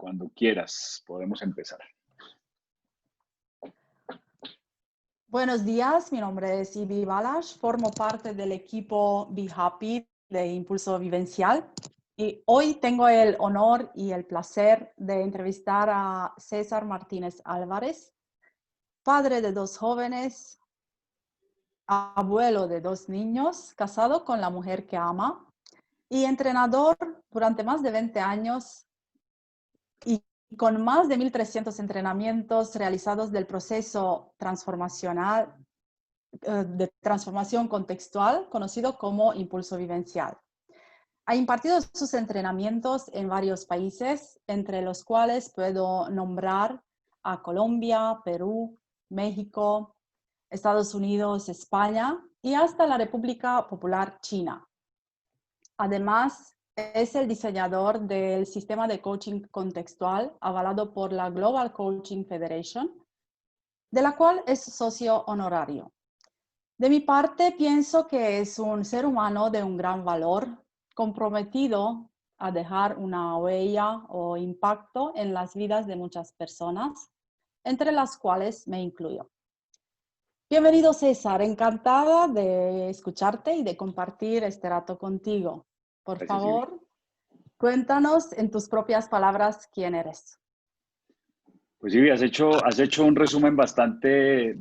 Cuando quieras, podemos empezar. Buenos días, mi nombre es Ibi Balash, formo parte del equipo Be Happy de Impulso Vivencial y hoy tengo el honor y el placer de entrevistar a César Martínez Álvarez, padre de 2 jóvenes, abuelo de 2 niños, casado con la mujer que ama y entrenador durante más de 20 años y con más de 1.300 entrenamientos realizados del proceso transformacional de transformación contextual, conocido como Impulso Vivencial. Ha impartido sus entrenamientos en varios países, entre los cuales puedo nombrar a Colombia, Perú, México, Estados Unidos, España y hasta la República Popular China. Además, es el diseñador del sistema de coaching contextual avalado por la Global Coaching Federation, de la cual es socio honorario. De mi parte, pienso que es un ser humano de un gran valor, comprometido a dejar una huella o impacto en las vidas de muchas personas, entre las cuales me incluyo. Bienvenido, César. Encantada de escucharte y de compartir este rato contigo. Por Gracias, favor, cuéntanos en tus propias palabras quién eres. Pues sí, has hecho un resumen bastante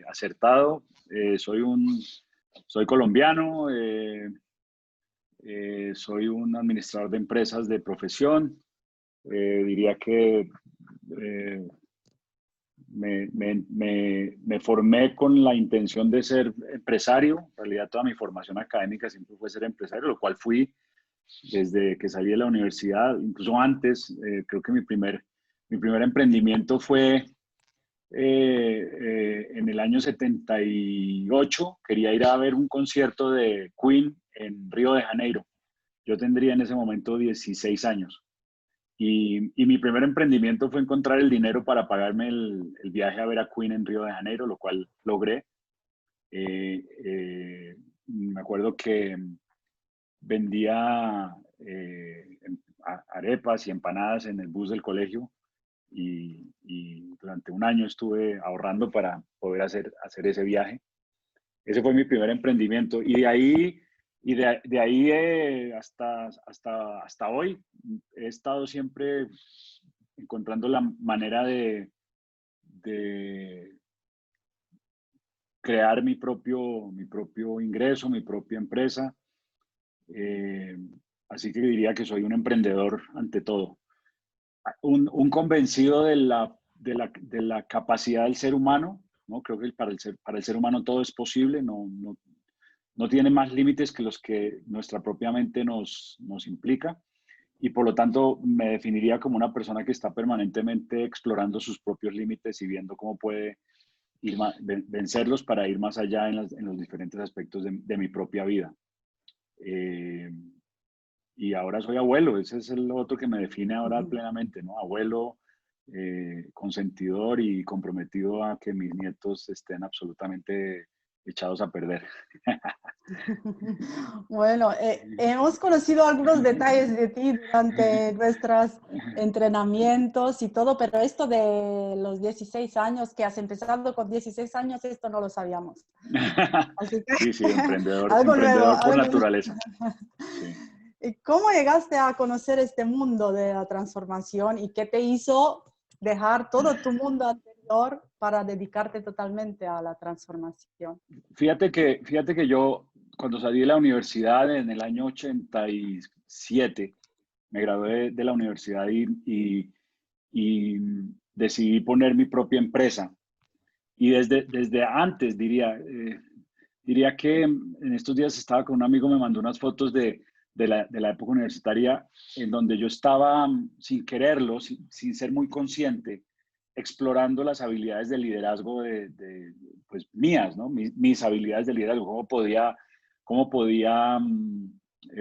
acertado. Soy colombiano, soy un administrador de empresas de profesión. Diría que me formé con la intención de ser empresario. En realidad toda mi formación académica siempre fue ser empresario, lo cual fui desde que salí de la universidad, incluso antes. Creo que mi primer emprendimiento fue en el año 78. Quería ir a ver un concierto de Queen en Río de Janeiro. Yo tendría en ese momento 16 años. Y mi primer emprendimiento fue encontrar el dinero para pagarme el viaje a ver a Queen en Río de Janeiro, lo cual logré. Me acuerdo que vendía arepas y empanadas en el bus del colegio y durante un año estuve ahorrando para poder hacer ese viaje. Ese fue mi primer emprendimiento y de ahí hasta hoy he estado siempre encontrando la manera de crear mi propio ingreso, mi propia empresa. Así que diría que soy un emprendedor ante todo. Un convencido de la capacidad del ser humano, ¿no? Creo que para el ser humano todo es posible, no tiene más límites que los que nuestra propia mente nos implica, y por lo tanto me definiría como una persona que está permanentemente explorando sus propios límites y viendo cómo puede vencerlos para ir más allá en los diferentes aspectos de mi propia vida. Y ahora soy abuelo. Ese es el otro que me define ahora plenamente, ¿no? Abuelo, consentidor y comprometido a que mis nietos estén absolutamente echados a perder. Bueno, hemos conocido algunos detalles de ti durante nuestros entrenamientos y todo, pero esto de los 16 años, que has empezado con 16 años, esto no lo sabíamos. Así que, Sí, algo nuevo. emprendedor por naturaleza. Sí. ¿Cómo llegaste a conocer este mundo de la transformación y qué te hizo dejar todo tu mundo anterior para dedicarte totalmente a la transformación? Fíjate que yo, cuando salí de la universidad en el año 87, me gradué de la universidad y decidí poner mi propia empresa. Y desde antes, diría que en estos días estaba con un amigo, me mandó unas fotos de la época universitaria en donde yo estaba, sin quererlo, sin ser muy consciente, explorando las habilidades de liderazgo pues mías, ¿no? Mis habilidades de liderazgo, cómo podía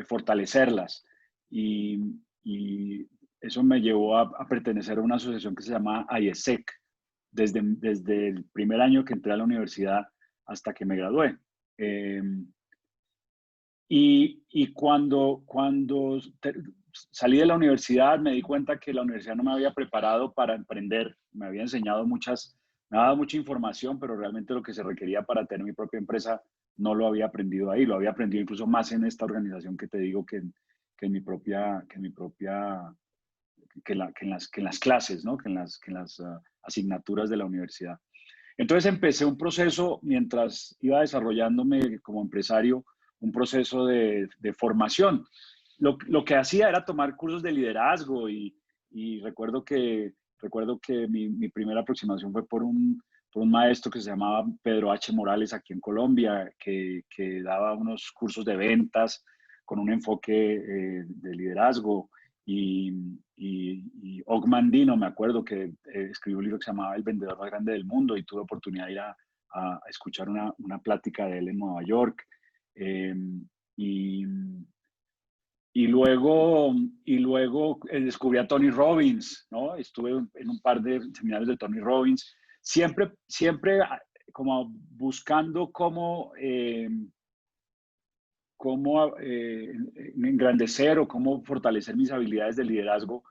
fortalecerlas. Y eso me llevó a pertenecer a una asociación que se llama IESEC, desde el primer año que entré a la universidad hasta que me gradué. Y cuando salí de la universidad, me di cuenta que la universidad no me había preparado para emprender, me había enseñado me ha dado mucha información, pero realmente lo que se requería para tener mi propia empresa no lo había aprendido ahí, lo había aprendido incluso más en esta organización que te digo que en mi propia, que en las clases, ¿no? Que en las asignaturas de la universidad. Entonces empecé un proceso, mientras iba desarrollándome como empresario, un proceso de formación. Lo que hacía era tomar cursos de liderazgo y recuerdo que mi primera aproximación fue por un maestro que se llamaba Pedro H. Morales aquí en Colombia, que daba unos cursos de ventas con un enfoque de liderazgo. Y Og Mandino, me acuerdo que escribió un libro que se llamaba El vendedor más grande del mundo y tuve oportunidad de ir a escuchar una plática de él en Nueva York. Eh, y, y luego descubrí a Tony Robbins, ¿no? Estuve en un par de seminarios de Tony Robbins, siempre como buscando cómo engrandecer o cómo fortalecer mis habilidades de liderazgo,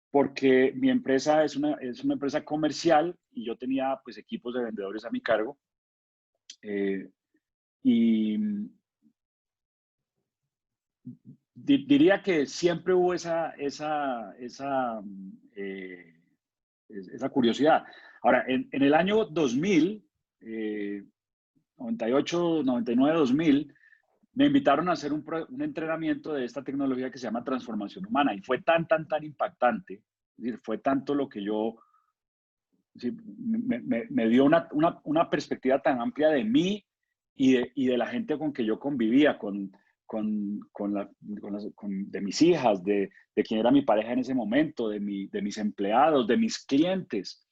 porque mi empresa es una empresa comercial y yo tenía pues equipos de vendedores a mi cargo. Y diría que siempre hubo esa curiosidad. Ahora, en el año 2000, 98, 99, 2000, me invitaron a hacer un entrenamiento de esta tecnología que se llama transformación humana y fue tan impactante, es decir, fue tanto lo que yo, sí, me dio una perspectiva tan amplia de mí y de la gente con que yo convivía, de mis hijas, de quién era mi pareja en ese momento, de mis empleados, de mis clientes.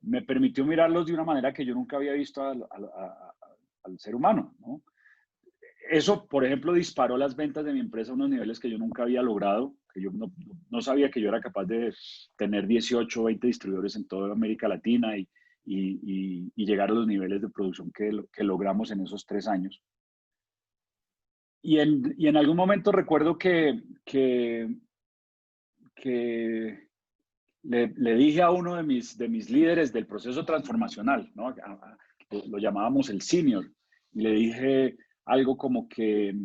Me permitió mirarlos de una manera que yo nunca había visto al ser humano, ¿no? Eso, por ejemplo, disparó las ventas de mi empresa a unos niveles que yo nunca había logrado, que yo no sabía que yo era capaz de tener 18 o 20 distribuidores en toda América Latina y llegar a los niveles de producción que logramos en esos 3 años. Y en algún momento recuerdo que le dije a uno de mis líderes del proceso transformacional, ¿no? Lo llamábamos el senior, y le dije algo como que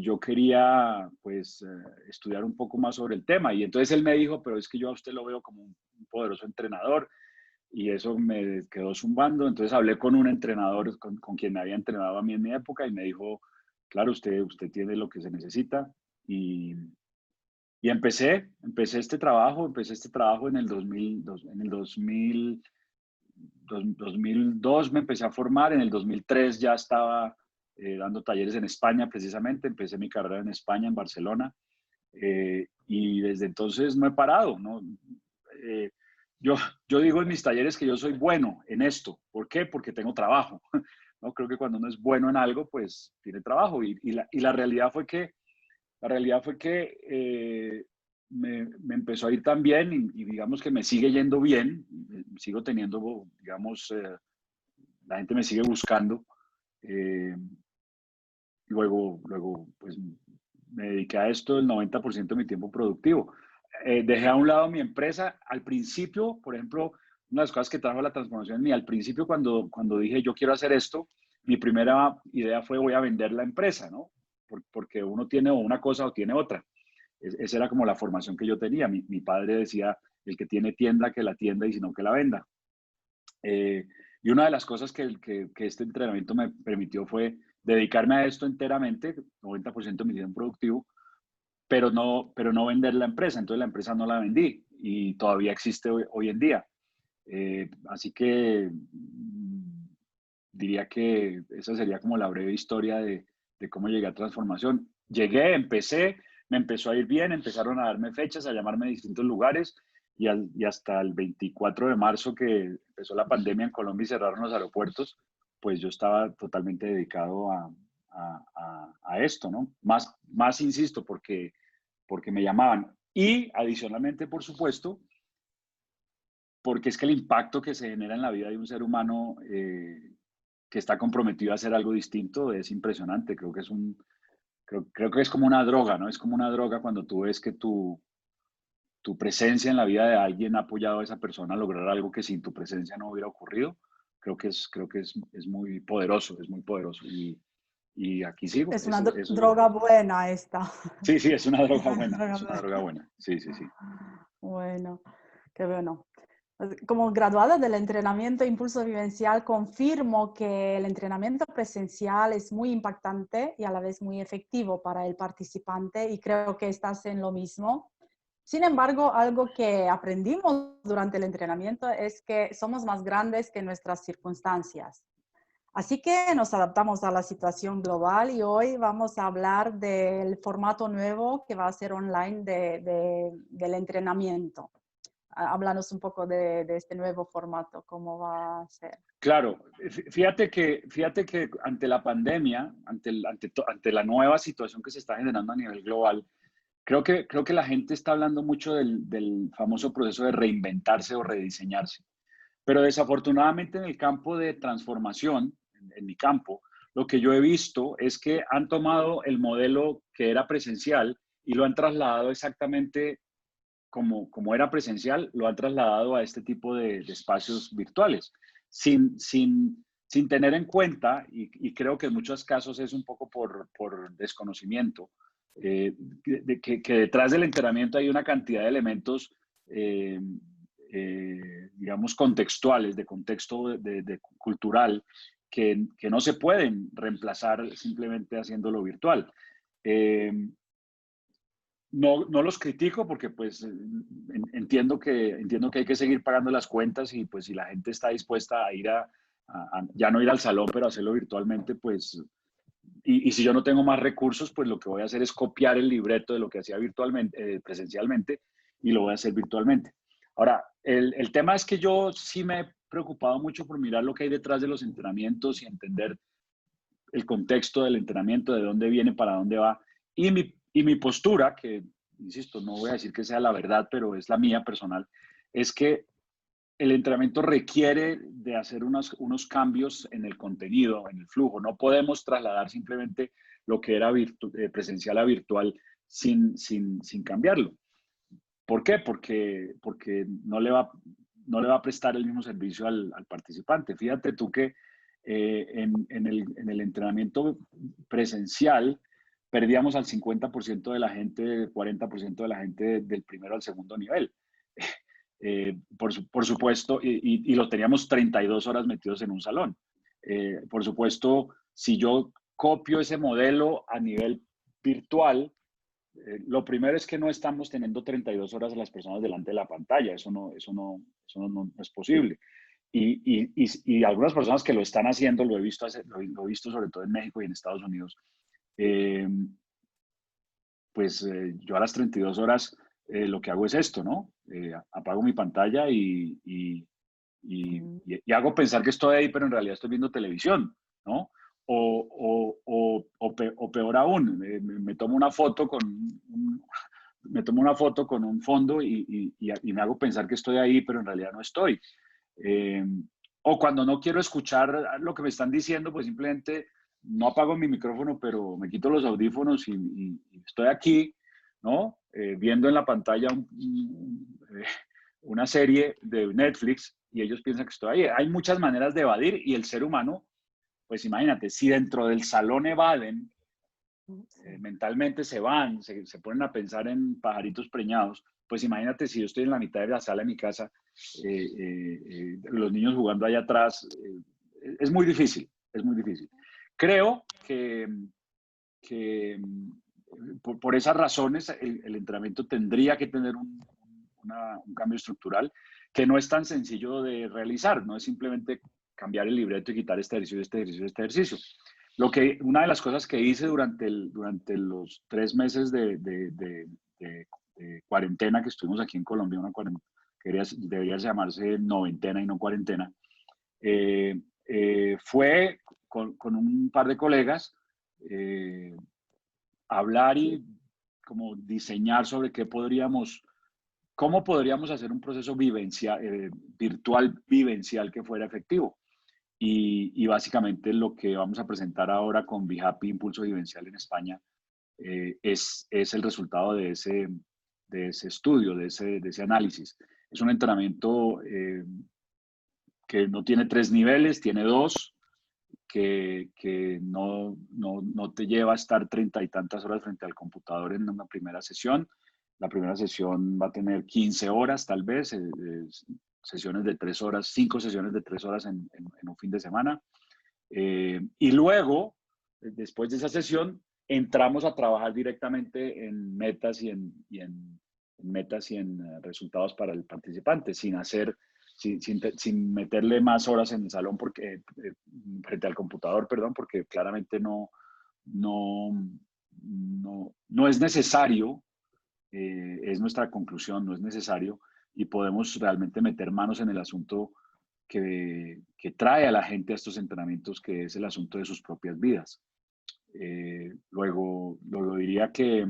yo quería pues estudiar un poco más sobre el tema. Y entonces él me dijo, pero es que yo a usted lo veo como un poderoso entrenador, y eso me quedó zumbando. Entonces hablé con un entrenador con quien me había entrenado a mí en mi época y me dijo, claro, usted tiene lo que se necesita. Y empecé este trabajo en el 2002 me empecé a formar, en el 2003 ya estaba dando talleres en España precisamente, empecé mi carrera en España, en Barcelona, y desde entonces no he parado, ¿no? Eh, yo digo en mis talleres que yo soy bueno en esto. ¿Por qué? Porque tengo trabajo, ¿no? Creo que cuando uno es bueno en algo, pues tiene trabajo, y la realidad fue que me empezó a ir tan bien y digamos que me sigue yendo bien, sigo teniendo, digamos, la gente me sigue buscando. eh, luego, pues me dediqué a esto el 90% de mi tiempo productivo. Dejé a un lado mi empresa. Al principio, por ejemplo, una de las cosas que trajo la transformación en mí, al principio cuando dije yo quiero hacer esto, mi primera idea fue voy a vender la empresa, ¿no? Porque uno tiene o una cosa o tiene otra. Esa era como la formación que yo tenía. Mi padre decía, el que tiene tienda, que la tienda y si no, que la venda. Y una de las cosas que este entrenamiento me permitió fue dedicarme a esto enteramente, 90% de mi tiempo productivo, pero no vender la empresa. Entonces la empresa no la vendí y todavía existe hoy en día. Así que diría que esa sería como la breve historia de cómo llegué a Transformación. Empecé, me empezó a ir bien, empezaron a darme fechas, a llamarme de distintos lugares y hasta el 24 de marzo que empezó la pandemia en Colombia y cerraron los aeropuertos, pues yo estaba totalmente dedicado a esto, ¿no? Más insisto, porque me llamaban. Y adicionalmente, por supuesto, porque es que el impacto que se genera en la vida de un ser humano que está comprometido a hacer algo distinto es impresionante. Creo que creo que es como una droga, ¿no? Es como una droga cuando tú ves que tu presencia en la vida de alguien ha apoyado a esa persona a lograr algo que sin tu presencia no hubiera ocurrido. Es muy poderoso, es muy poderoso. Y aquí sigo, Es una eso. droga buena esta. Sí, sí, es una Es droga una buena, droga es una droga buena. buena. Sí, sí, sí. Bueno, qué bueno. Como graduada del entrenamiento Impulso Vivencial, confirmo que el entrenamiento presencial es muy impactante y a la vez muy efectivo para el participante y creo que estás en lo mismo. Sin embargo, algo que aprendimos durante el entrenamiento es que somos más grandes que nuestras circunstancias. Así que nos adaptamos a la situación global y hoy vamos a hablar del formato nuevo que va a ser online del entrenamiento. Háblanos un poco de este nuevo formato, cómo va a ser. Claro, fíjate que ante la pandemia, ante la nueva situación que se está generando a nivel global, creo que la gente está hablando mucho del famoso proceso de reinventarse o rediseñarse. Pero desafortunadamente en el campo de transformación, en mi campo, lo que yo he visto es que han tomado el modelo que era presencial y lo han trasladado exactamente como era presencial, lo han trasladado a este tipo de espacios virtuales, sin tener en cuenta, y creo que en muchos casos es un poco por desconocimiento, que detrás del entrenamiento hay una cantidad de elementos, eh, digamos, contextuales, de contexto cultural, que no se pueden reemplazar simplemente haciéndolo virtual. Eh, no los critico porque pues entiendo que hay que seguir pagando las cuentas y pues si la gente está dispuesta a ir ya no ir al salón, pero hacerlo virtualmente, pues, y si yo no tengo más recursos, pues lo que voy a hacer es copiar el libreto de lo que hacía virtualmente, presencialmente, y lo voy a hacer virtualmente. Ahora, el tema es que yo sí me he preocupado mucho por mirar lo que hay detrás de los entrenamientos y entender el contexto del entrenamiento, de dónde viene, para dónde va. Y mi postura, que, insisto, no voy a decir que sea la verdad, pero es la mía personal, es que el entrenamiento requiere de hacer unos cambios en el contenido, en el flujo. No podemos trasladar simplemente lo que era presencial a virtual sin cambiarlo. ¿Por qué? Porque no le va a prestar el mismo servicio al participante. Fíjate tú que en el entrenamiento presencial perdíamos al 50% de la gente, 40% de la gente del primero al segundo nivel. Por supuesto, y lo teníamos 32 horas metidos en un salón. Por supuesto, si yo copio ese modelo a nivel virtual, lo primero es que no estamos teniendo 32 horas a las personas delante de la pantalla, no es posible. Y algunas personas que lo están haciendo, lo he visto sobre todo en México y en Estados Unidos, eh, pues yo a las 32 horas lo que hago es esto, ¿no? Apago mi pantalla Mm. y hago pensar que estoy ahí, pero en realidad estoy viendo televisión, ¿no? O peor aún, me tomo una foto me tomo una foto con un fondo y me hago pensar que estoy ahí, pero en realidad no estoy. Eh, o cuando no quiero escuchar lo que me están diciendo, pues simplemente no apago mi micrófono, pero me quito los audífonos y estoy aquí, ¿no? Viendo en la pantalla una serie de Netflix y ellos piensan que estoy ahí. Hay muchas maneras de evadir y el ser humano, pues imagínate, si dentro del salón evaden, Sí. mentalmente se ponen a pensar en pajaritos preñados, pues imagínate si yo estoy en la mitad de la sala de mi casa, los niños jugando allá atrás, es muy difícil, es muy difícil. Creo que por esas razones el entrenamiento tendría que tener un cambio estructural que no es tan sencillo de realizar, no es simplemente cambiar el libreto y quitar este ejercicio, este ejercicio, este ejercicio. Una de las cosas que hice durante los 3 meses de cuarentena que estuvimos aquí en Colombia, una cuarentena que debería llamarse noventena y no cuarentena, fue con un par de colegas eh, hablar y como diseñar sobre cómo podríamos hacer un proceso virtual vivencial que fuera efectivo. Y básicamente lo que vamos a presentar ahora con BeHappy Impulso Vivencial en España es el resultado de ese estudio, de ese análisis. Es un entrenamiento que no tiene 3 niveles, tiene 2, que no te lleva a estar 30 y tantas horas frente al computador en una primera sesión. La primera sesión va a tener 15 horas tal vez, sesiones de 3 horas, 5 sesiones de 3 horas en un fin de semana. Y luego, después de esa sesión, entramos a trabajar directamente en metas y en metas y en resultados para el participante, sin meterle más horas en el salón porque, frente al computador, perdón, porque claramente no es necesario, es nuestra conclusión, no es necesario, y podemos realmente meter manos en el asunto que trae a la gente a estos entrenamientos, que es el asunto de sus propias vidas. Luego diría que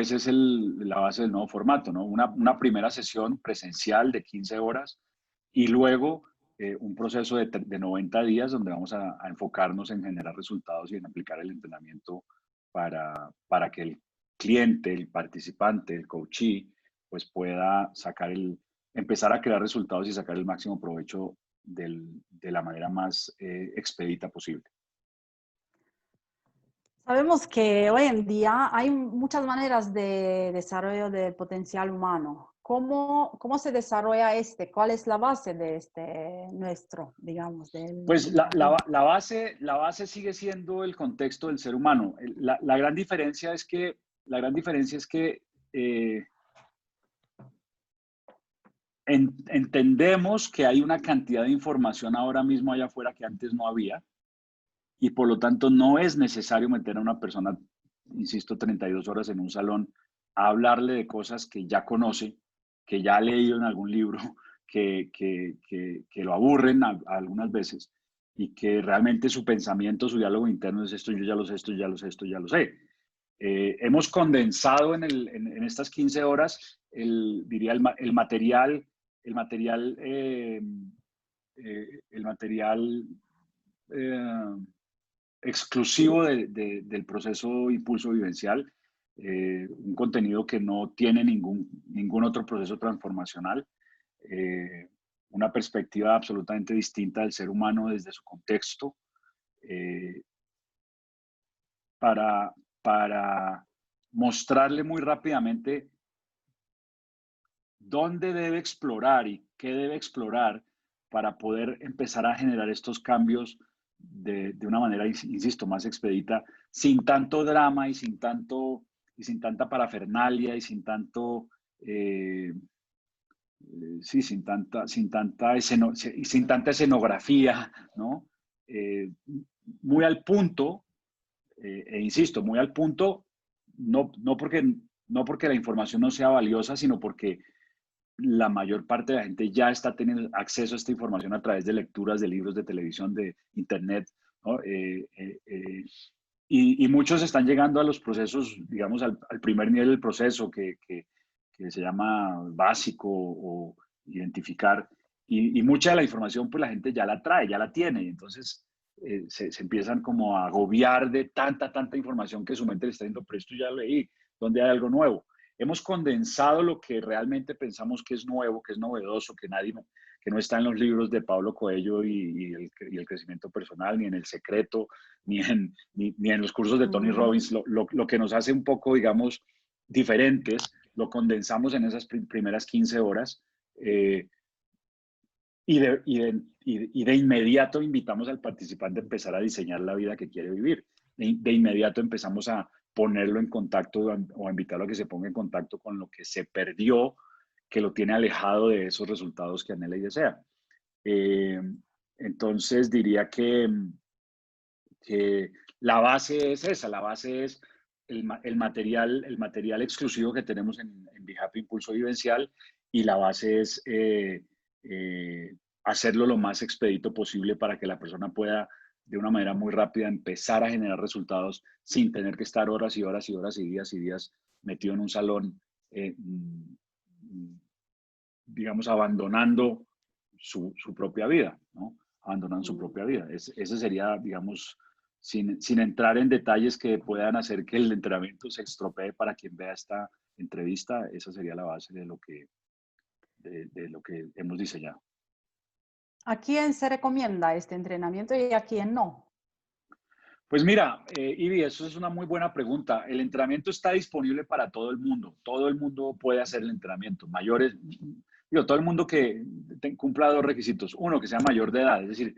esa es la base del nuevo formato, ¿no? Una primera sesión presencial de 15 horas y luego un proceso de 90 días donde vamos a enfocarnos en generar resultados y en aplicar el entrenamiento para que el cliente, el participante, el coachee, pues pueda empezar a crear resultados y sacar el máximo provecho de la manera más expedita posible. Sabemos que hoy en día hay muchas maneras de desarrollo del potencial humano. ¿Cómo se desarrolla este? ¿Cuál es la base de este nuestro, digamos? Pues la base sigue siendo el contexto del ser humano. La gran diferencia es que, entendemos que hay una cantidad de información ahora mismo allá afuera que antes no había, y por lo tanto no es necesario meter a una persona, insisto, 32 horas en un salón a hablarle de cosas que ya conoce, que ya ha leído en algún libro, que lo aburren algunas veces, y que realmente su pensamiento, su diálogo interno es: esto yo ya lo sé, esto ya lo sé, esto ya lo sé. Hemos condensado en estas 15 horas diría el material, el material, el material exclusivo del proceso Impulso Vivencial, un contenido que no tiene ningún otro proceso transformacional, una perspectiva absolutamente distinta del ser humano desde su contexto, eh, para mostrarle muy rápidamente dónde debe explorar y qué debe explorar para poder empezar a generar estos cambios de una manera, insisto, más expedita, sin tanto drama y sin tanta parafernalia y sin tanto, sí, sin tanta escenografía, ¿no? Muy al punto, insisto, muy al punto, no porque la información no sea valiosa, sino porque la mayor parte de la gente ya está teniendo acceso a esta información a través de lecturas, de libros, de televisión, de internet, ¿no? Y muchos están llegando a los procesos, digamos, al primer nivel del proceso que se llama básico o identificar. Y mucha de la información, pues la gente ya la trae, ya la tiene. Entonces se empiezan como a agobiar de tanta información que su mente le está diciendo: pero esto ya lo leí, ¿dónde hay algo nuevo? Hemos condensado lo que realmente pensamos que es nuevo, que es novedoso, que no está en los libros de Paulo Coelho y el crecimiento personal, ni en El Secreto, ni en los cursos de Tony Robbins. Lo que nos hace un poco, digamos, diferentes, lo condensamos en esas primeras 15 horas, y de inmediato invitamos al participante a empezar a diseñar la vida que quiere vivir. De inmediato empezamos a ponerlo en contacto o a invitarlo a que se ponga en contacto con lo que se perdió, que lo tiene alejado de esos resultados que anhela y desea. Entonces diría que la base es esa, la base es el material exclusivo que tenemos en Be Happy Impulso Vivencial, y la base es hacerlo lo más expedito posible para que la persona pueda de una manera muy rápida empezar a generar resultados sin tener que estar horas y horas y horas y días metido en un salón, digamos, abandonando su propia vida, ¿no? Abandonando su propia vida. Ese sería, digamos, sin entrar en detalles que puedan hacer que el entrenamiento se estropee para quien vea esta entrevista. Esa sería la base de lo que hemos diseñado. ¿A quién se recomienda este entrenamiento y a quién no? Pues mira, Ivy, eso es una muy buena pregunta. El entrenamiento está disponible para todo el mundo. Todo el mundo puede hacer el entrenamiento. Mayores, digo, todo el mundo que cumpla dos requisitos. Uno, que sea mayor de edad. Es decir,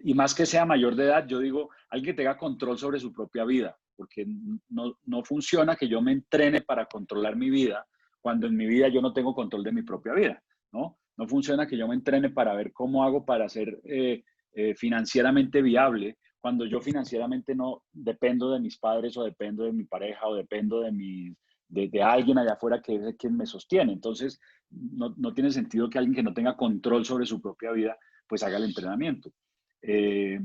y más que sea mayor de edad, yo digo, alguien que tenga control sobre su propia vida. Porque no funciona que yo me entrene para controlar mi vida cuando en mi vida yo no tengo control de mi propia vida, ¿no? No funciona que yo me entrene para ver cómo hago para ser financieramente viable cuando yo financieramente no dependo de mis padres o dependo de mi pareja o dependo de alguien allá afuera que es quien me sostiene. Entonces, no tiene sentido que alguien que no tenga control sobre su propia vida, pues haga el entrenamiento. Eh,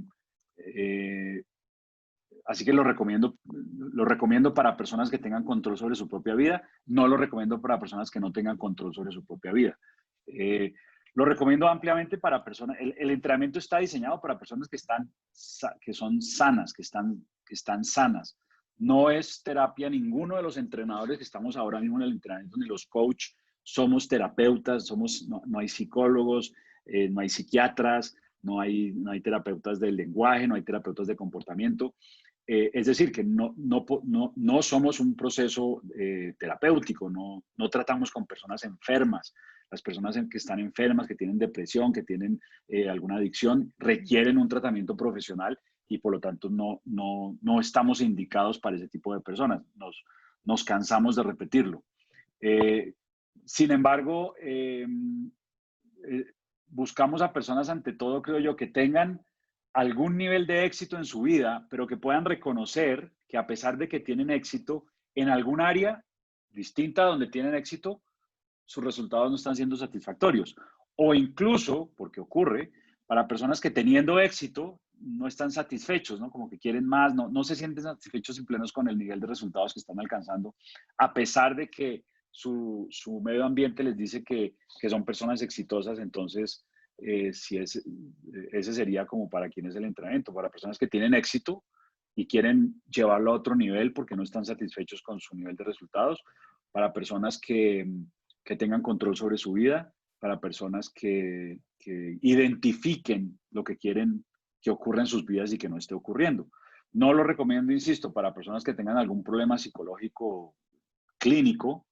eh, Así que lo recomiendo para personas que tengan control sobre su propia vida, no lo recomiendo para personas que no tengan control sobre su propia vida. Lo recomiendo ampliamente para personas, el entrenamiento está diseñado para personas que son sanas, que están sanas. No es terapia, ninguno de los entrenadores que estamos ahora mismo en el entrenamiento, ni los coach, somos terapeutas, no hay psicólogos, no hay psiquiatras, no hay terapeutas del lenguaje, no hay terapeutas de comportamiento. Es decir, que no somos un proceso terapéutico, no tratamos con personas enfermas. Las personas que están enfermas, que tienen depresión, que tienen alguna adicción, requieren un tratamiento profesional y por lo tanto no estamos indicados para ese tipo de personas. Nos cansamos de repetirlo. Sin embargo, buscamos a personas ante todo, creo yo, que tengan algún nivel de éxito en su vida, pero que puedan reconocer que a pesar de que tienen éxito en algún área distinta donde tienen éxito, sus resultados no están siendo satisfactorios. O incluso, porque ocurre, para personas que teniendo éxito no están satisfechos, ¿no? Como que quieren más, no se sienten satisfechos y plenos con el nivel de resultados que están alcanzando, a pesar de que su medio ambiente les dice que son personas exitosas. Entonces, ese sería como para quien es el entrenamiento, para personas que tienen éxito y quieren llevarlo a otro nivel porque no están satisfechos con su nivel de resultados, para personas que tengan control sobre su vida, para personas que identifiquen lo que quieren que ocurra en sus vidas y que no esté ocurriendo. No lo recomiendo, insisto, para personas que tengan algún problema psicológico clínico,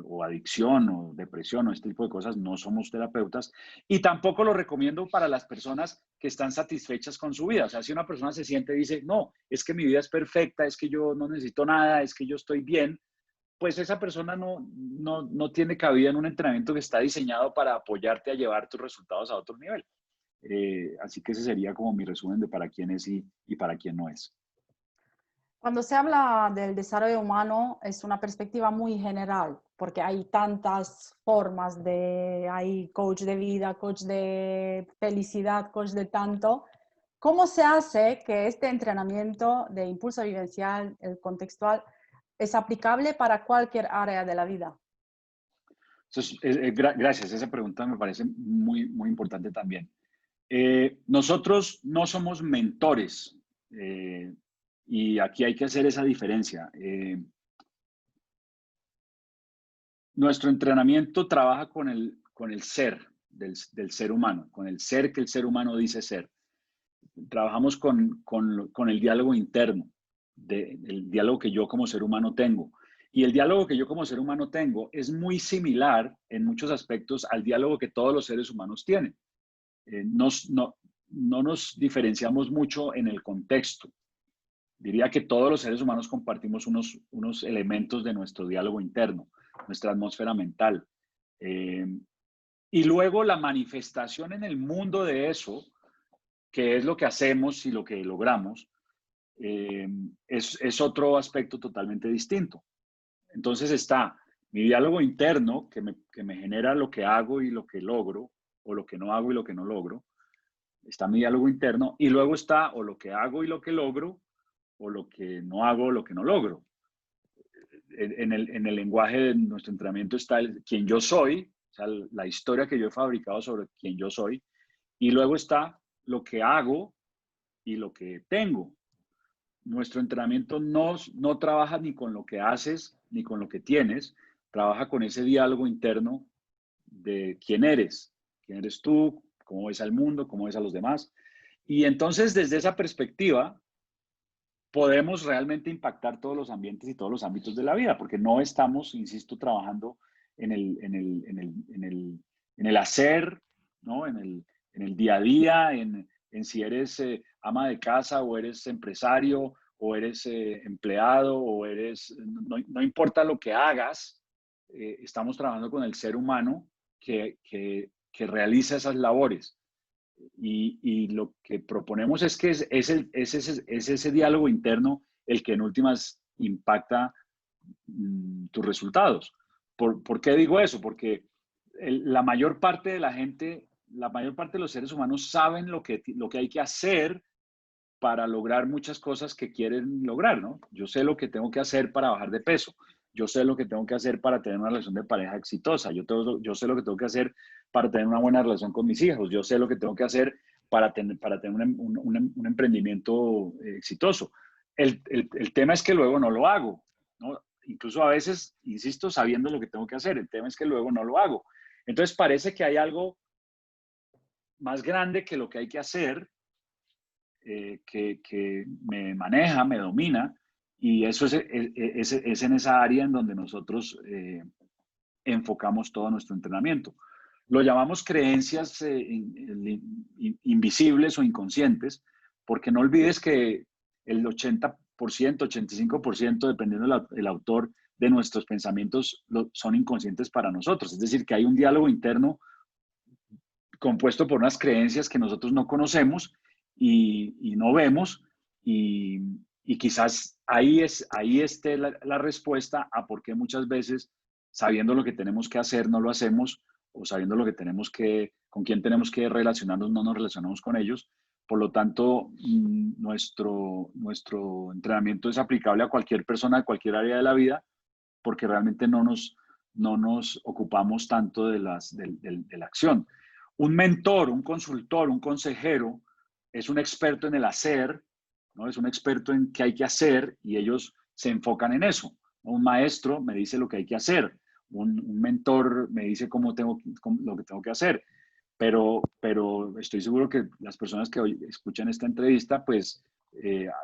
o adicción o depresión o este tipo de cosas. No somos terapeutas. Y tampoco lo recomiendo para las personas que están satisfechas con su vida. O sea, si una persona se siente y dice, no, es que mi vida es perfecta, es que yo no necesito nada, es que yo estoy bien, pues esa persona no tiene cabida en un entrenamiento que está diseñado para apoyarte a llevar tus resultados a otro nivel. Así que ese sería como mi resumen de para quién es y para quién no es. Cuando se habla del desarrollo humano es una perspectiva muy general, porque hay tantas formas hay coach de vida, coach de felicidad, coach de tanto. ¿Cómo se hace que este entrenamiento de impulso vivencial, el contextual, es aplicable para cualquier área de la vida? Entonces, gracias, esa pregunta me parece muy, muy importante también. Nosotros no somos mentores, y aquí hay que hacer esa diferencia. Nuestro entrenamiento trabaja con el ser del ser humano, con el ser que el ser humano dice ser. Trabajamos con el diálogo interno, el diálogo que yo como ser humano tengo. Y el diálogo que yo como ser humano tengo es muy similar en muchos aspectos al diálogo que todos los seres humanos tienen. No nos diferenciamos mucho en el contexto. Diría que todos los seres humanos compartimos unos elementos de nuestro diálogo interno, nuestra atmósfera mental. Y luego la manifestación en el mundo de eso, que es lo que hacemos y lo que logramos, es otro aspecto totalmente distinto. Entonces está mi diálogo interno, que me genera lo que hago y lo que logro, o lo que no hago y lo que no logro. Está mi diálogo interno, y luego está o lo que hago y lo que logro, o lo que no hago, lo que no logro. En el lenguaje de nuestro entrenamiento está quien yo soy, o sea, la historia que yo he fabricado sobre quién yo soy, y luego está lo que hago y lo que tengo. Nuestro entrenamiento no trabaja ni con lo que haces ni con lo que tienes, trabaja con ese diálogo interno de quién eres tú, cómo ves al mundo, cómo ves a los demás. Y entonces desde esa perspectiva podemos realmente impactar todos los ambientes y todos los ámbitos de la vida, porque no estamos, insisto, trabajando en el hacer, ¿no? En el día a día, en si eres ama de casa o eres empresario o eres empleado o eres, no importa lo que hagas, estamos trabajando con el ser humano que realiza esas labores. Y lo que proponemos es que es ese diálogo interno el que en últimas impacta tus resultados. ¿Por qué digo eso? Porque la mayor parte de la gente, la mayor parte de los seres humanos saben lo que hay que hacer para lograr muchas cosas que quieren lograr, ¿no? Yo sé lo que tengo que hacer para bajar de peso. Yo sé lo que tengo que hacer para tener una relación de pareja exitosa. Yo sé lo que tengo que hacer para tener una buena relación con mis hijos. Yo sé lo que tengo que hacer para tener un emprendimiento exitoso. El tema es que luego no lo hago, ¿no? Incluso a veces, insisto, sabiendo lo que tengo que hacer. El tema es que luego no lo hago. Entonces parece que hay algo más grande que lo que hay que hacer, que me maneja, me domina, y eso es en esa área en donde nosotros enfocamos todo nuestro entrenamiento. Lo llamamos creencias invisibles o inconscientes, porque no olvides que el 80%, 85%, dependiendo del autor, de nuestros pensamientos son inconscientes para nosotros. Es decir, que hay un diálogo interno compuesto por unas creencias que nosotros no conocemos y no vemos, y quizás ahí esté la respuesta a por qué muchas veces, sabiendo lo que tenemos que hacer, no lo hacemos, o sabiendo lo que tenemos con quién tenemos que relacionarnos, no nos relacionamos con ellos. Por lo tanto, nuestro entrenamiento es aplicable a cualquier persona de cualquier área de la vida, porque realmente no nos ocupamos tanto de la acción. Un mentor, un consultor, un consejero es un experto en el hacer, ¿no? Es un experto en qué hay que hacer y ellos se enfocan en eso. Un maestro me dice lo que hay que hacer, un mentor me dice lo que tengo que hacer, pero estoy seguro que las personas que hoy escuchan esta entrevista, pues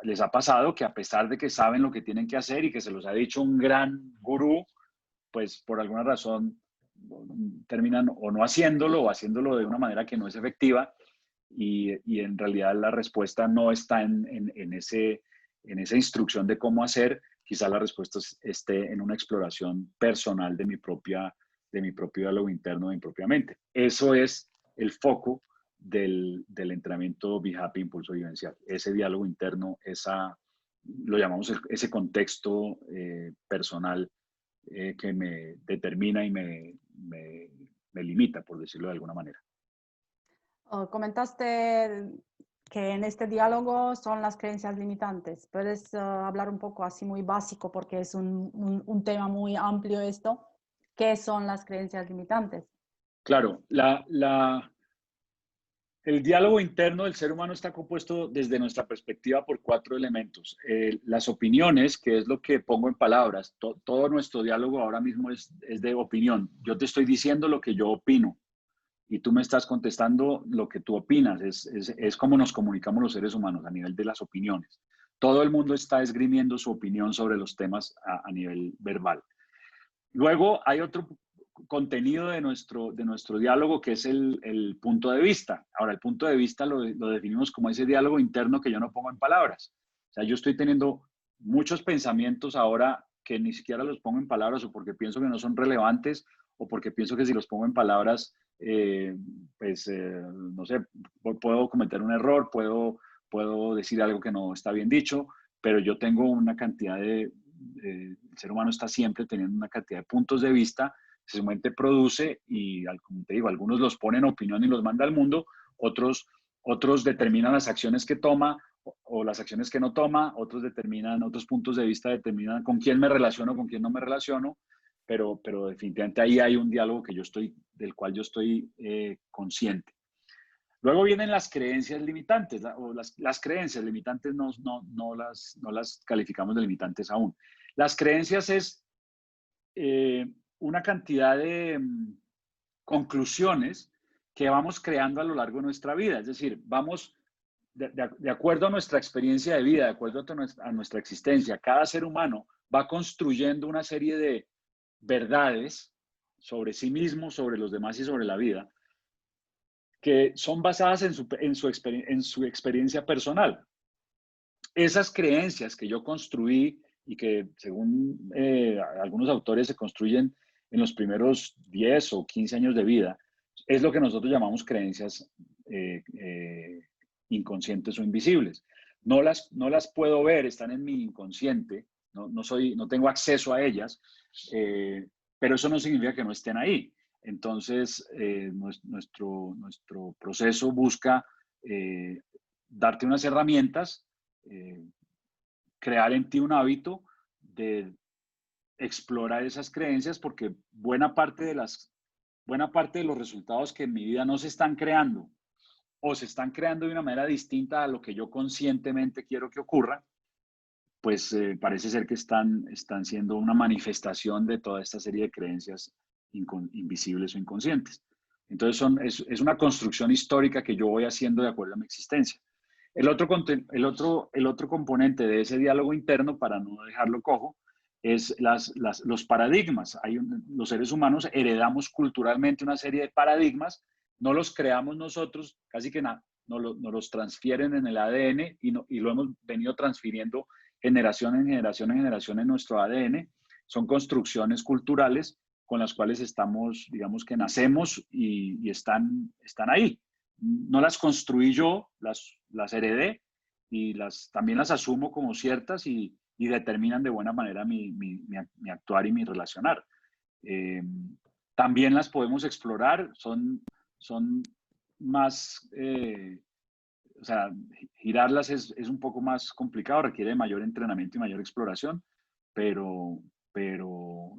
les ha pasado que a pesar de que saben lo que tienen que hacer y que se los ha dicho un gran gurú, pues por alguna razón terminan o no haciéndolo o haciéndolo de una manera que no es efectiva, y en realidad la respuesta no está en esa instrucción de cómo hacer. Quizá la respuesta esté en una exploración personal de mi propio diálogo interno, de mi propia mente. Eso es el foco del entrenamiento Be Happy Impulso Vivencial. Ese diálogo interno, lo llamamos ese contexto personal que me determina y me limita, por decirlo de alguna manera. Comentaste que en este diálogo son las creencias limitantes. ¿Puedes hablar un poco así muy básico, porque es un tema muy amplio esto? ¿Qué son las creencias limitantes? Claro, el diálogo interno del ser humano está compuesto desde nuestra perspectiva por 4 elementos. Las opiniones, que es lo que pongo en palabras. Todo nuestro diálogo ahora mismo es de opinión. Yo te estoy diciendo lo que yo opino y tú me estás contestando lo que tú opinas. Es como nos comunicamos los seres humanos a nivel de las opiniones. Todo el mundo está esgrimiendo su opinión sobre los temas a nivel verbal. Luego hay otro contenido de nuestro diálogo, que es el punto de vista. Ahora, el punto de vista lo definimos como ese diálogo interno que yo no pongo en palabras. O sea, yo estoy teniendo muchos pensamientos ahora que ni siquiera los pongo en palabras, o porque pienso que no son relevantes, o porque pienso que si los pongo en palabras, no sé, puedo cometer un error, puedo decir algo que no está bien dicho, pero yo tengo una cantidad el ser humano está siempre teniendo una cantidad de puntos de vista, se mente produce y, como te digo, algunos los ponen en opinión y los manda al mundo, otros determinan las acciones que toma o las acciones que no toma, otros puntos de vista determinan con quién me relaciono, con quién no me relaciono, pero definitivamente ahí hay un diálogo del cual yo estoy consciente. Luego vienen las creencias limitantes, o las creencias limitantes no las calificamos de limitantes aún. Las creencias es una cantidad de conclusiones que vamos creando a lo largo de nuestra vida. Es decir, vamos, de acuerdo a nuestra experiencia de vida, de acuerdo a nuestra existencia, cada ser humano va construyendo una serie de verdades sobre sí mismo, sobre los demás y sobre la vida, que son basadas en su experiencia personal. Esas creencias que yo construí y que según algunos autores se construyen en los primeros 10 o 15 años de vida, es lo que nosotros llamamos creencias inconscientes o invisibles. No las puedo ver, están en mi inconsciente, no tengo acceso a ellas, pero eso no significa que no estén ahí. Entonces, nuestro proceso busca darte unas herramientas, crear en ti un hábito de explorar esas creencias, porque buena parte de los resultados que en mi vida no se están creando o se están creando de una manera distinta a lo que yo conscientemente quiero que ocurra, pues parece ser que están siendo una manifestación de toda esta serie de creencias invisibles o inconscientes. Entonces es una construcción histórica que yo voy haciendo de acuerdo a mi existencia. El otro componente de ese diálogo interno, para no dejarlo cojo, es los paradigmas. Los seres humanos heredamos culturalmente una serie de paradigmas, no los creamos nosotros, casi que nada, nos los transfieren en el ADN y lo hemos venido transfiriendo generación en generación en nuestro ADN. Son construcciones culturales con las cuales digamos que nacemos y están ahí. No las construí yo, las heredé y también las asumo como ciertas y determinan de buena manera mi actuar y mi relacionar. También las podemos explorar, son más, o sea, girarlas es un poco más complicado, requiere mayor entrenamiento y mayor exploración, pero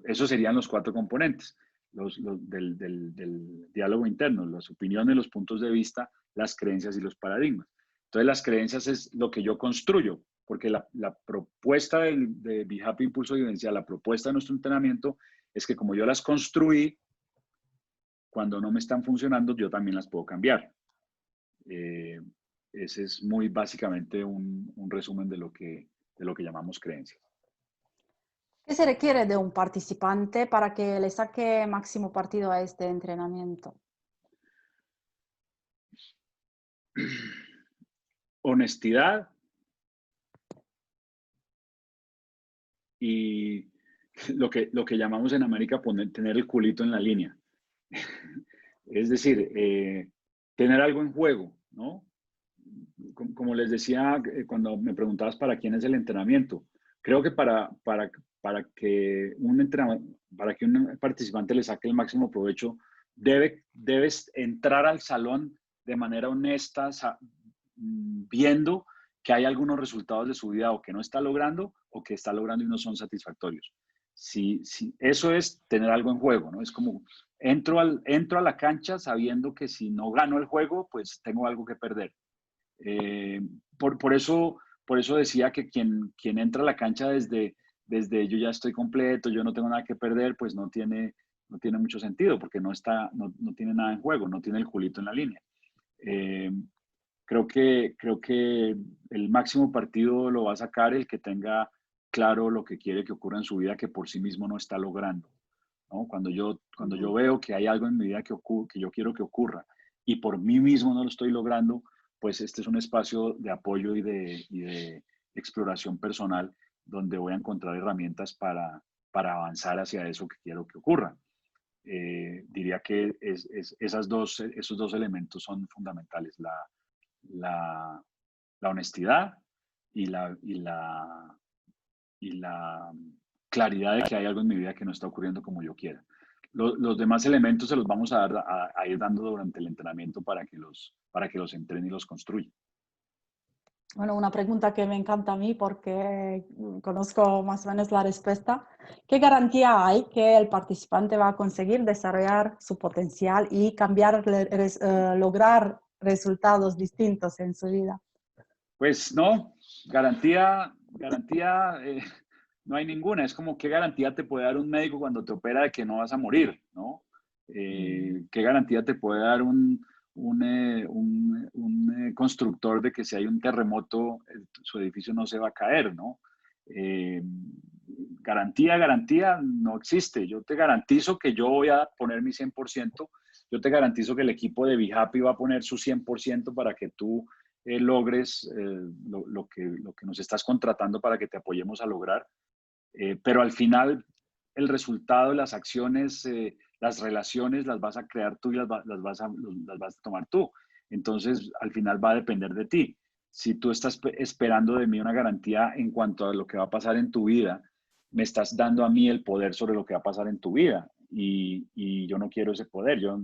esos serían los 4 componentes del diálogo interno: las opiniones, los puntos de vista, las creencias y los paradigmas. Entonces, las creencias es lo que yo construyo, porque la propuesta de Be Happy Impulso Vivencial, la propuesta de nuestro entrenamiento es que como yo las construí, cuando no me están funcionando, yo también las puedo cambiar. Ese es muy básicamente un resumen de lo que llamamos creencias. ¿Qué se requiere de un participante para que le saque máximo partido a este entrenamiento? Honestidad y lo que llamamos en América tener el culito en la línea. Es decir, tener algo en juego, ¿no? Como les decía cuando me preguntabas para quién es el entrenamiento, creo que para que para que un participante le saque el máximo provecho, debes entrar al salón de manera honesta, viendo que hay algunos resultados de su vida o que no está logrando o que está logrando y no son satisfactorios. Si eso es tener algo en juego, ¿no? Es como entro a la cancha sabiendo que si no gano el juego, pues tengo algo que perder. Por eso decía que quien entra a la cancha desde yo ya estoy completo, yo no tengo nada que perder, pues no tiene mucho sentido, porque no tiene nada en juego, no tiene el culito en la línea. Creo que el máximo partido lo va a sacar el que tenga claro lo que quiere que ocurra en su vida, que por sí mismo no está logrando, ¿no? Cuando yo veo que hay algo en mi vida que yo quiero que ocurra y por mí mismo no lo estoy logrando, pues este es un espacio de apoyo y de exploración personal donde voy a encontrar herramientas para avanzar hacia eso que quiero que ocurra. Diría que esos dos elementos son fundamentales: la honestidad y la claridad de que hay algo en mi vida que no está ocurriendo como yo quiera. Los demás elementos se los vamos a ir dando durante el entrenamiento para que los entrene y los construya. Bueno, una pregunta que me encanta a mí porque conozco más o menos la respuesta. ¿Qué garantía hay que el participante va a conseguir desarrollar su potencial y lograr resultados distintos en su vida. Pues no, garantía, no hay ninguna. Es como qué garantía te puede dar un médico cuando te opera de que no vas a morir, ¿no? ¿Qué garantía te puede dar un constructor de que si hay un terremoto, su edificio no se va a caer, ¿no? Eh, garantía no existe. Yo te garantizo que yo voy a poner mi 100%. Yo te garantizo que el equipo de Be Happy va a poner su 100% para que tú logres lo que nos estás contratando para que te apoyemos a lograr. Pero al final, el resultado, las acciones, las relaciones las vas a crear tú y las vas a tomar tú. Entonces, al final va a depender de ti. Si tú estás esperando de mí una garantía en cuanto a lo que va a pasar en tu vida, me estás dando a mí el poder sobre lo que va a pasar en tu vida. Y yo no quiero ese poder. Yo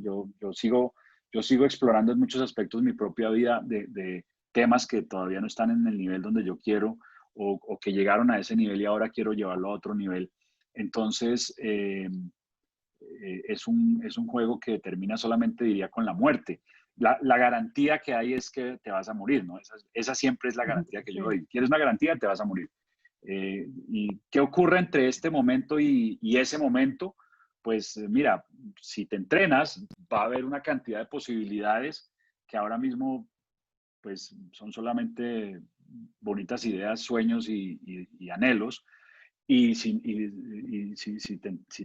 sigo explorando en muchos aspectos mi propia vida de temas que todavía no están en el nivel donde yo quiero o que llegaron a ese nivel y ahora quiero llevarlo a otro nivel. Entonces, es un juego que termina solamente, diría, con la muerte. La garantía que hay es que te vas a morir, ¿no? Esa siempre es la garantía que yo doy. ¿Quieres una garantía? Te vas a morir. ¿Y qué ocurre entre este momento y ese momento? Pues mira, si te entrenas, va a haber una cantidad de posibilidades que ahora mismo pues son solamente bonitas ideas, sueños y anhelos. Si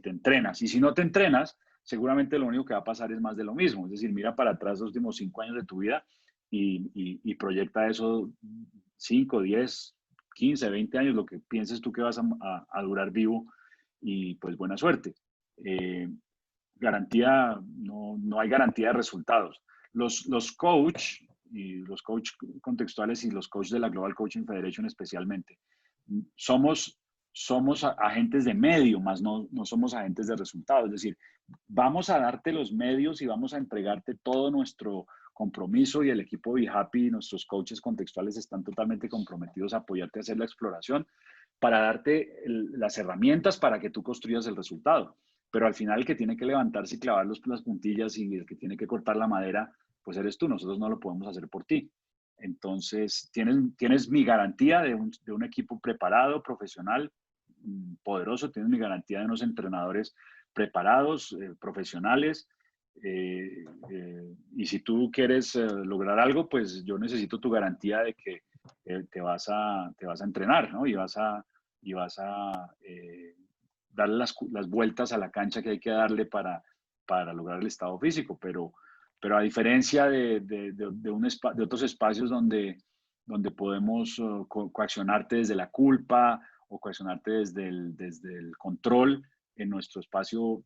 te entrenas. Y si no te entrenas, seguramente lo único que va a pasar es más de lo mismo. Es decir, mira para atrás los últimos 5 años de tu vida y proyecta eso 5, 10, 15, 20 años, lo que pienses tú que vas a durar vivo y pues buena suerte. Garantía, no hay garantía de resultados. Los coach y los coach contextuales y los coaches de la Global Coaching Federation especialmente, somos agentes de medio, más no somos agentes de resultados. Es decir, vamos a darte los medios y vamos a entregarte todo nuestro compromiso y el equipo Be Happy y nuestros coaches contextuales están totalmente comprometidos a apoyarte a hacer la exploración para darte las herramientas para que tú construyas el resultado. Pero al final el que tiene que levantarse y clavar las puntillas y el que tiene que cortar la madera, pues eres tú, nosotros no lo podemos hacer por ti. Entonces, tienes mi garantía de un equipo preparado, profesional, poderoso, tienes mi garantía de unos entrenadores preparados, profesionales, y si tú quieres lograr algo, pues yo necesito tu garantía de que te vas a entrenar, ¿no? Y vas a darle las vueltas a la cancha que hay que darle para lograr el estado físico, pero a diferencia de otros espacios donde podemos coaccionarte desde la culpa o coaccionarte desde el control, en nuestro espacio,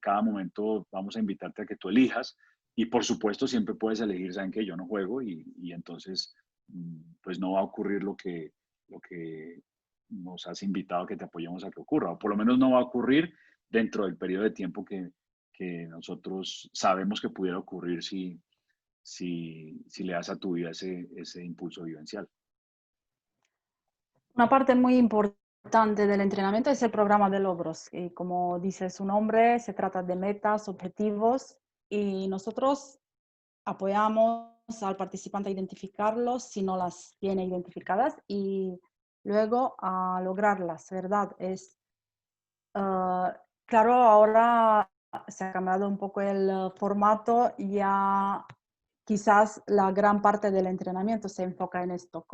cada momento vamos a invitarte a que tú elijas y por supuesto siempre puedes elegir, saben que yo no juego y entonces pues no va a ocurrir lo que nos has invitado a que te apoyemos a que ocurra, o por lo menos no va a ocurrir dentro del periodo de tiempo que nosotros sabemos que pudiera ocurrir si le das a tu vida ese impulso vivencial. Una parte muy importante del entrenamiento es el programa de logros. Y como dice su nombre, se trata de metas, objetivos, y nosotros apoyamos al participante a identificarlos si no las tiene identificadas y luego a lograrlas, ¿verdad? Claro, ahora se ha cambiado un poco el formato, ya quizás la gran parte del entrenamiento se enfoca en esto.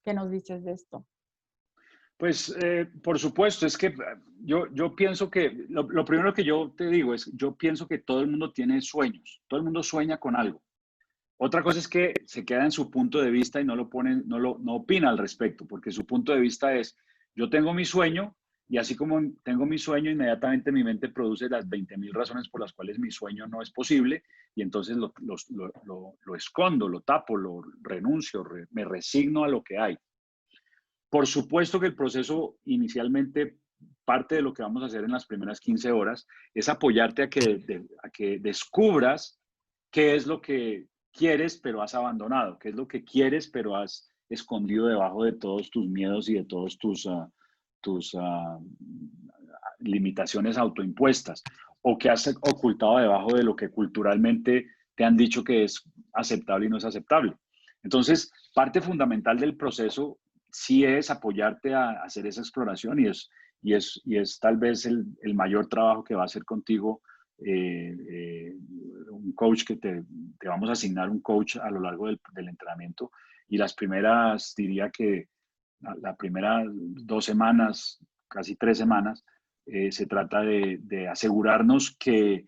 ¿Qué nos dices de esto? Pues, por supuesto, es que yo pienso que lo primero que yo te digo es, yo pienso que todo el mundo tiene sueños, todo el mundo sueña con algo. Otra cosa es que se queda en su punto de vista y no no opina al respecto, porque su punto de vista es, yo tengo mi sueño y así como tengo mi sueño, inmediatamente mi mente produce las 20.000 razones por las cuales mi sueño no es posible y entonces lo escondo, lo tapo, lo renuncio, me resigno a lo que hay. Por supuesto que el proceso inicialmente, parte de lo que vamos a hacer en las primeras 15 horas, es apoyarte a que descubras qué es lo que quieres pero has abandonado, qué es lo que quieres pero has escondido debajo de todos tus miedos y de todos tus limitaciones autoimpuestas o que has ocultado debajo de lo que culturalmente te han dicho que es aceptable y no es aceptable. Entonces, parte fundamental del proceso sí es apoyarte a hacer esa exploración y es tal vez el mayor trabajo que va a hacer contigo un coach te vamos a asignar un coach a lo largo del entrenamiento y las primeras, diría que la primera 2 semanas, casi 3 semanas, se trata de asegurarnos que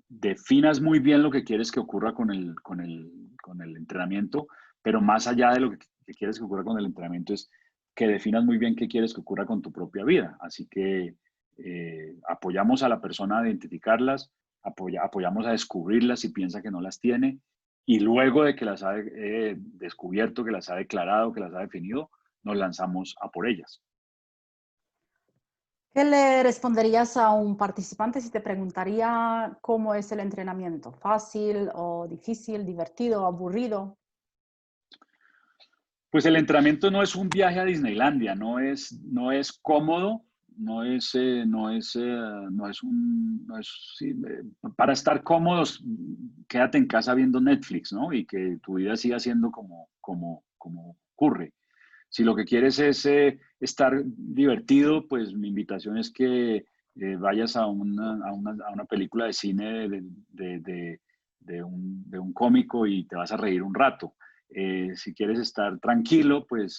definas muy bien lo que quieres que ocurra con el entrenamiento, pero más allá de lo que quieres que ocurra con el entrenamiento es que definas muy bien qué quieres que ocurra con tu propia vida. Así que apoyamos a la persona a identificarlas, apoyamos a descubrirlas si piensa que no las tiene, y luego de que las ha descubierto, que las ha declarado, que las ha definido, nos lanzamos a por ellas. ¿Qué le responderías a un participante si te preguntaría cómo es el entrenamiento? ¿Fácil o difícil, divertido, aburrido? Pues el entrenamiento no es un viaje a Disneylandia, no es cómodo, para estar cómodos, quédate en casa viendo Netflix, ¿no? Y que tu vida siga siendo como ocurre. Si lo que quieres es estar divertido, pues mi invitación es que vayas a una película de cine de un cómico y te vas a reír un rato. Si quieres estar tranquilo, pues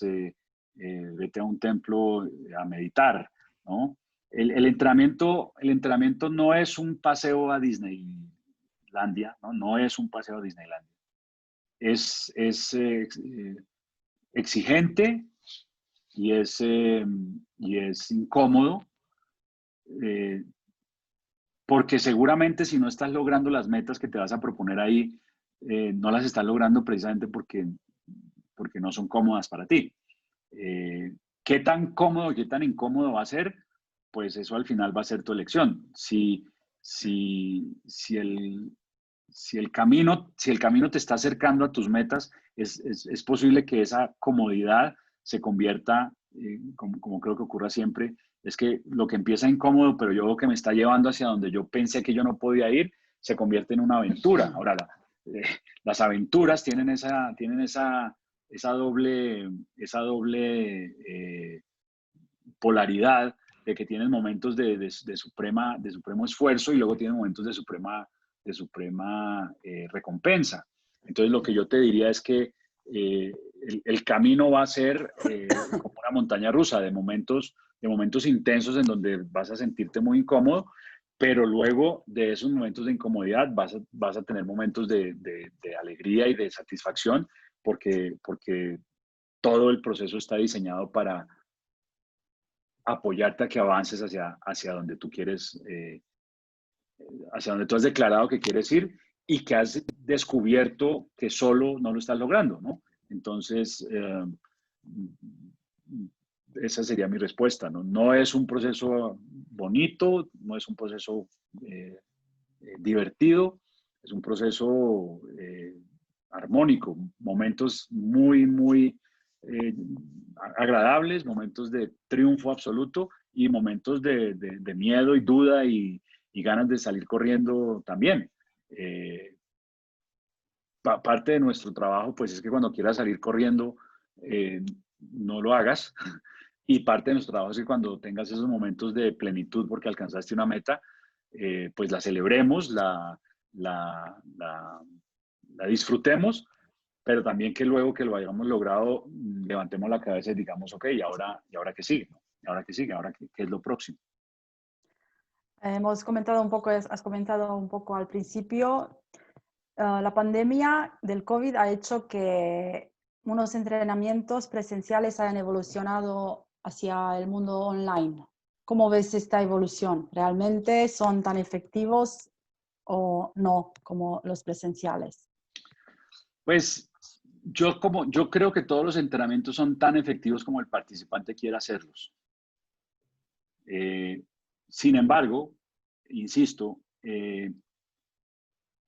vete a un templo a meditar, ¿no? El entrenamiento no es un paseo a Disneylandia, ¿no? No es un paseo a Disneylandia. Es exigente y es incómodo, eh, porque seguramente si no estás logrando las metas que te vas a proponer ahí, no las estás logrando precisamente porque no son cómodas para ti. ¿Qué tan cómodo, qué tan incómodo va a ser? Pues eso al final va a ser tu elección. Si el camino te está acercando a tus metas, es posible que esa comodidad se convierta, como creo que ocurra siempre, es que lo que empieza incómodo, pero yo veo que me está llevando hacia donde yo pensé que yo no podía ir, se convierte en una aventura. Ahora, eh, las aventuras tienen esa doble polaridad de que tienen momentos de supremo esfuerzo y luego tienen momentos de suprema recompensa. Entonces, lo que yo te diría es que el camino va a ser como una montaña rusa de momentos intensos en donde vas a sentirte muy incómodo, pero luego de esos momentos de incomodidad vas a tener momentos de alegría y de satisfacción porque todo el proceso está diseñado para apoyarte a que avances hacia donde tú quieres, hacia donde tú has declarado que quieres ir y que has descubierto que solo no lo estás logrando, ¿no? Entonces, esa sería mi respuesta, ¿no? No es un proceso bonito, no es un proceso divertido, es un proceso armónico, momentos muy, muy eh, agradables, momentos de triunfo absoluto y momentos de miedo y duda y ganas de salir corriendo también. Parte de nuestro trabajo, pues es que cuando quieras salir corriendo, no lo hagas. Y parte de nuestro trabajo es que cuando tengas esos momentos de plenitud porque alcanzaste una meta, pues la celebremos, la disfrutemos, pero también que luego que lo hayamos logrado, levantemos la cabeza y digamos, ok, ¿y ahora qué sigue? ¿Y ahora qué sigue? ¿Ahora qué es lo próximo? Has comentado un poco al principio, la pandemia del COVID ha hecho que unos entrenamientos presenciales hayan evolucionado hacia el mundo online. ¿Cómo ves esta evolución? ¿Realmente son tan efectivos o no como los presenciales? Pues yo creo que todos los entrenamientos son tan efectivos como el participante quiera hacerlos. Eh, Sin embargo, insisto,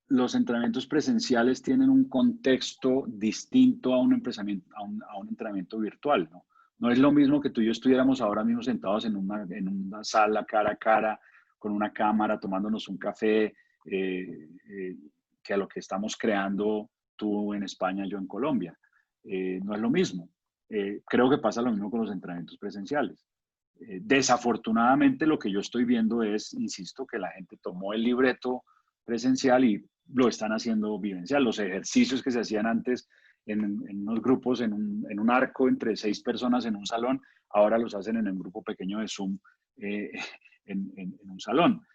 los entrenamientos presenciales tienen un contexto distinto a un entrenamiento virtual, ¿no? No es lo mismo que tú y yo estuviéramos ahora mismo sentados en una sala cara a cara, con una cámara, tomándonos un café, que a lo que estamos creando tú en España, yo en Colombia. No es lo mismo. Creo que pasa lo mismo con los entrenamientos presenciales. Desafortunadamente lo que yo estoy viendo es, insisto, que la gente tomó el libreto presencial y lo están haciendo vivencial. Los ejercicios que se hacían antes en unos grupos, en un arco entre 6 personas en un salón, ahora los hacen en un grupo pequeño de Zoom eh, en un salón.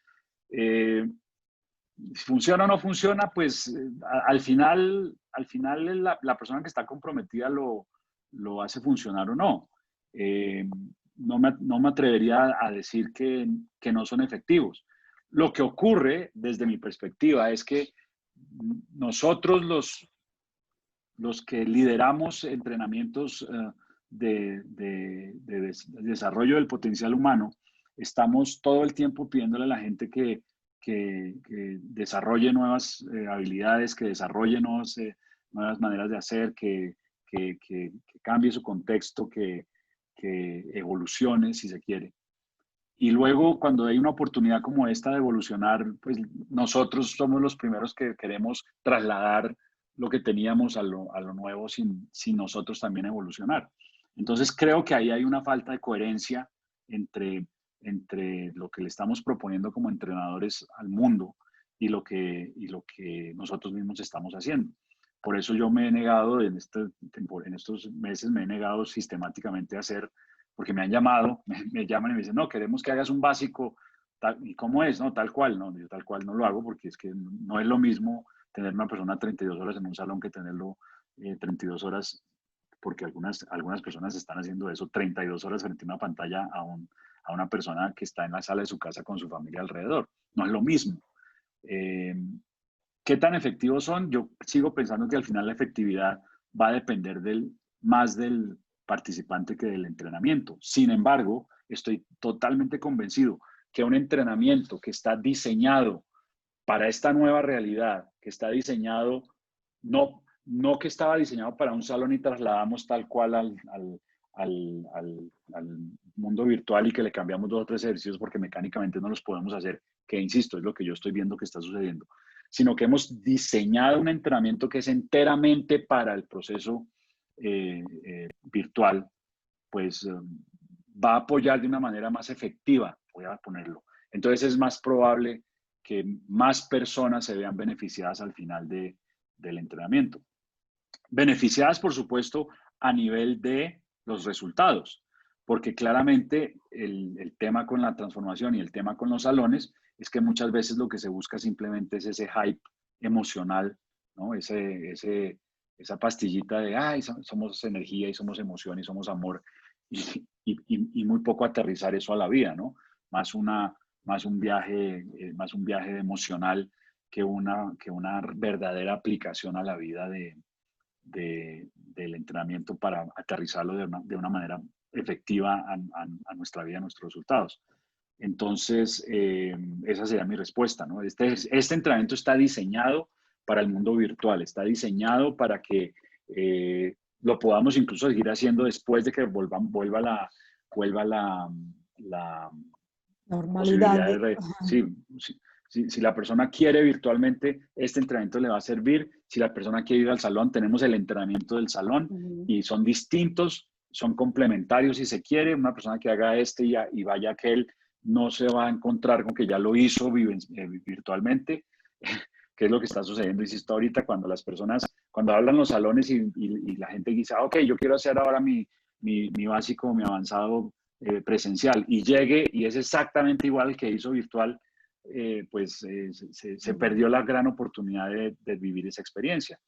¿Funciona o no funciona? Pues al final la persona que está comprometida lo hace funcionar o no. No me atrevería a decir que no son efectivos. Lo que ocurre desde mi perspectiva es que nosotros los que lideramos entrenamientos de desarrollo del potencial humano, estamos todo el tiempo pidiéndole a la gente que desarrolle nuevas habilidades, que desarrolle nuevas maneras de hacer, que cambie su contexto, que evolucione si se quiere. Y luego, cuando hay una oportunidad como esta de evolucionar, pues nosotros somos los primeros que queremos trasladar lo que teníamos a lo nuevo sin nosotros también evolucionar. Entonces, creo que ahí hay una falta de coherencia entre lo que le estamos proponiendo como entrenadores al mundo y lo que nosotros mismos estamos haciendo. Por eso yo me he negado, en estos meses me he negado sistemáticamente a hacer, porque me han llamado, me llaman y me dicen, no, queremos que hagas un básico, ¿y cómo es? No, tal cual, no, yo tal cual no lo hago porque es que no es lo mismo tener una persona 32 horas en un salón que tenerlo 32 horas, porque algunas personas están haciendo eso, 32 horas frente a una pantalla a una persona que está en la sala de su casa con su familia alrededor. No es lo mismo. ¿Qué tan efectivos son? Yo sigo pensando que al final la efectividad va a depender más del participante que del entrenamiento. Sin embargo, estoy totalmente convencido que un entrenamiento que está diseñado para esta nueva realidad, que está diseñado, no que estaba diseñado para un salón y trasladamos tal cual al mundo virtual y que le cambiamos 2 o 3 ejercicios porque mecánicamente no los podemos hacer, que insisto, es lo que yo estoy viendo que está sucediendo, sino que hemos diseñado un entrenamiento que es enteramente para el proceso virtual, pues va a apoyar de una manera más efectiva, voy a ponerlo. Entonces es más probable que más personas se vean beneficiadas al final del entrenamiento. Beneficiadas, por supuesto, a nivel de los resultados, porque claramente el tema con la transformación y el tema con los salones es que muchas veces lo que se busca simplemente es ese hype emocional, ¿no? Esa pastillita de, ay, somos energía y somos emoción y somos amor, y muy poco aterrizar eso a la vida, ¿no? Más un viaje emocional que una verdadera aplicación a la vida del entrenamiento para aterrizarlo de una manera efectiva a nuestra vida, a nuestros resultados. Entonces, esa sería mi respuesta, ¿no? Este entrenamiento está diseñado para el mundo virtual, está diseñado para que lo podamos incluso seguir haciendo después de que vuelva la Normalidad. posibilidad de... Si la persona quiere virtualmente, este entrenamiento le va a servir. Si la persona quiere ir al salón, tenemos el entrenamiento del salón y son distintos, son complementarios si se quiere. Una persona que haga y vaya a aquel no se va a encontrar con que ya lo hizo virtualmente, que es lo que está sucediendo, insisto, ahorita cuando hablan los salones y la gente dice, ok, yo quiero hacer ahora mi básico, mi avanzado presencial, y llegue y es exactamente igual al que hizo virtual, pues se perdió la gran oportunidad de vivir esa experiencia.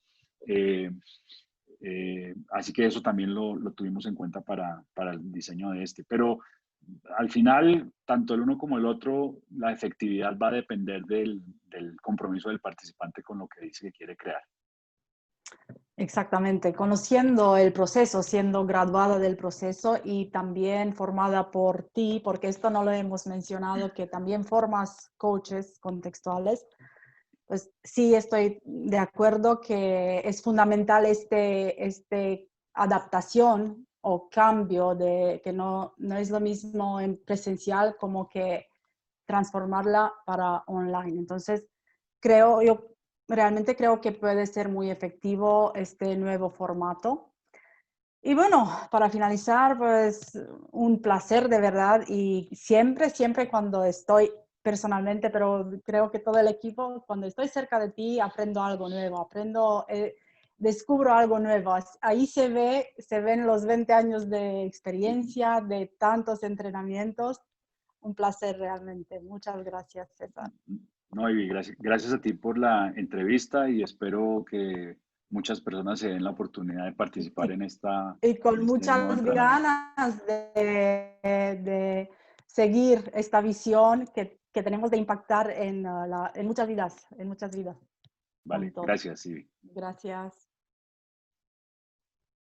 Así que eso también lo tuvimos en cuenta para el diseño de este. Pero al final, tanto el uno como el otro, la efectividad va a depender del compromiso del participante con lo que dice que quiere crear. Exactamente, conociendo el proceso, siendo graduada del proceso y también formada por ti, porque esto no lo hemos mencionado, que también formas coaches contextuales, pues sí estoy de acuerdo que es fundamental este adaptación o cambio de que no es lo mismo en presencial como que transformarla para online. Entonces, creo yo realmente creo que puede ser muy efectivo este nuevo formato. Y bueno, para finalizar, pues un placer de verdad y siempre, siempre cuando estoy personalmente, pero creo que todo el equipo, cuando estoy cerca de ti, aprendo algo nuevo, descubro algo nuevo. Ahí se ven los 20 años de experiencia, de tantos entrenamientos. Un placer realmente. Muchas gracias, César. No, y gracias a ti por la entrevista y espero que muchas personas se den la oportunidad de participar en Y con este nuevo muchas entrenamiento. ganas de seguir esta visión que tenemos de impactar en muchas vidas, Vale, juntos. gracias, Ivy. Gracias.